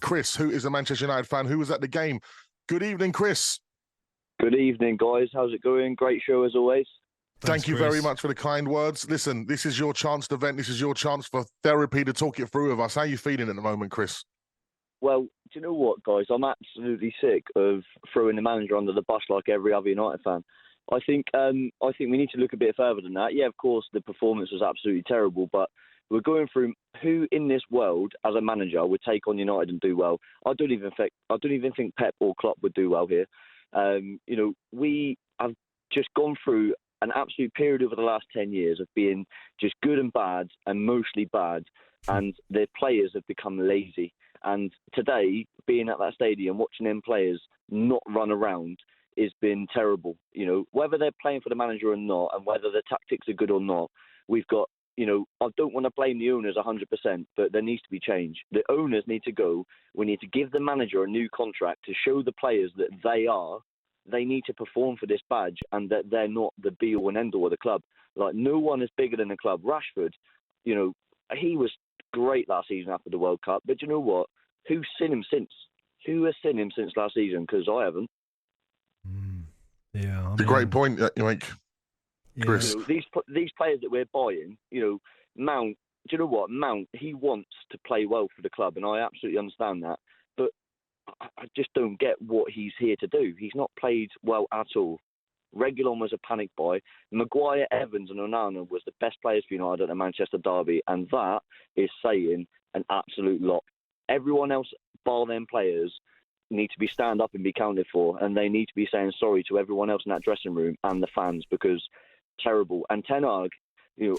Chris, who is a Manchester United fan, who was at the game. Good evening, Chris. Good evening, guys. How's it going? Great show as always. Thank you very much for the kind words. Listen, this is your chance to vent. This is your chance for therapy to talk it through with us. How are you feeling at the moment, Chris? Well, do you know what, guys? I'm absolutely sick of throwing the manager under the bus like every other United fan. I think we need to look a bit further than that. Yeah, of course, the performance was absolutely terrible, but we're going through who in this world as a manager would take on United and do well. I don't even think Pep or Klopp would do well here. We have just gone through an absolute period over the last 10 years of being just good and bad, and mostly bad, and the players have become lazy. And today, being at that stadium, watching them players not run around has been terrible. You know, whether they're playing for the manager or not, and whether the tactics are good or not, we've got, I don't want to blame the owners 100%, but there needs to be change. The owners need to go. We need to give the manager a new contract to show the players that they need to perform for this badge, and that they're not the be-all and end-all of the club. Like, no one is bigger than the club. Rashford, he was great last season after the World Cup, but you know what? Who's seen him since? Who has seen him since last season? Because I haven't. Yeah, it's a great point that you make, Chris. These players that we're buying, Mount. Do you know what? Mount, he wants to play well for the club, and I absolutely understand that. But I just don't get what he's here to do. He's not played well at all. Reguilon was a panic buy. Maguire, Evans and Onana was the best players for United at the Manchester derby, and that is saying an absolute lot. Everyone else, bar them players, need to be stand up and be counted for, and they need to be saying sorry to everyone else in that dressing room and the fans, because terrible. And Ten Hag,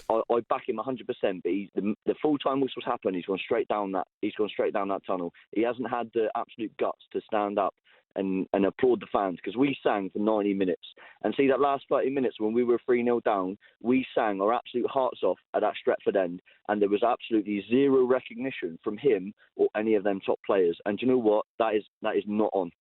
I back him 100%. But the full time whistle's happened. He's gone straight down that. He's gone straight down that tunnel. He hasn't had the absolute guts to stand up and applaud the fans, because we sang for 90 minutes. And see, that last 30 minutes when we were 3-0 down, we sang our absolute hearts off at that Stretford end, and there was absolutely zero recognition from him or any of them top players. And do you know what? That is not on.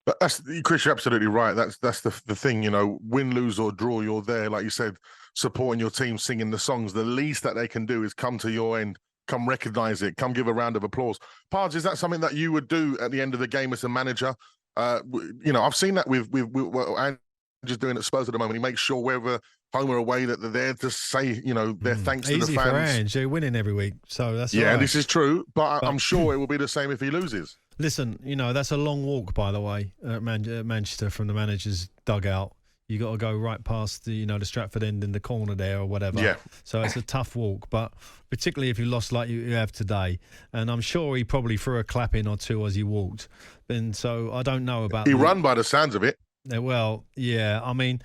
But Chris, you're absolutely right. That's the thing, win, lose or draw, you're there, like you said, supporting your team, singing the songs. The least that they can do is come to your end, come recognise it, come give a round of applause. Pards, is that something that you would do at the end of the game as a manager? I've seen that with Andrew's doing at Spurs at the moment. He makes sure whether home or away that they're there to say, their thanks to the fans. Easy for Ange. They're winning every week, so that's yeah. Right. This is true, but I'm sure it will be the same if he loses. Listen, that's a long walk, by the way, at Manchester from the manager's dugout. You got to go right past the, the Stratford end in the corner there or whatever. Yeah. So it's a tough walk, but particularly if you lost like you have today. And I'm sure he probably threw a clap in or two as he walked. And so I don't know about. He ran by the sounds of it. Well, yeah. I mean,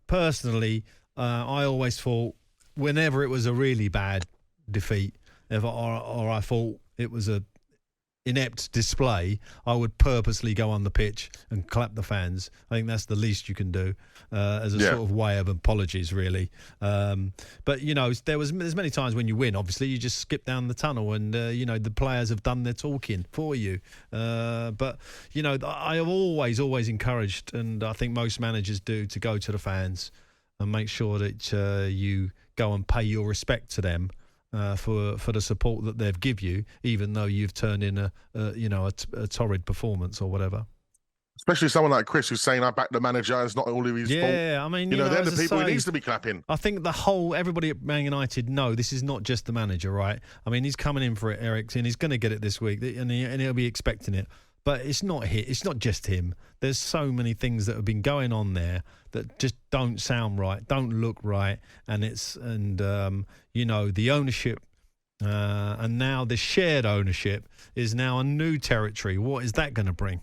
personally, I always thought whenever it was a really bad defeat, or I thought it was a inept display, I would purposely go on the pitch and clap the fans. I think that's the least you can do as a sort of way of apologies, really. But there's many times when you win, obviously you just skip down the tunnel, and the players have done their talking for you. But I have always encouraged, and I think most managers do, to go to the fans and make sure that you go and pay your respect to them. For the support that they've give you, even though you've turned in a torrid performance or whatever. Especially someone like Chris who's saying I back the manager, it's not all of his fault. Yeah, I mean, they're the people who needs to be clapping. I think everybody at Man United know this is not just the manager, right? I mean, he's coming in for it, Erik, and he's going to get it this week, and he'll be expecting it. But it's not just him. There's so many things that have been going on there that just don't sound right, don't look right, and the ownership and now the shared ownership is now a new territory. What is that going to bring?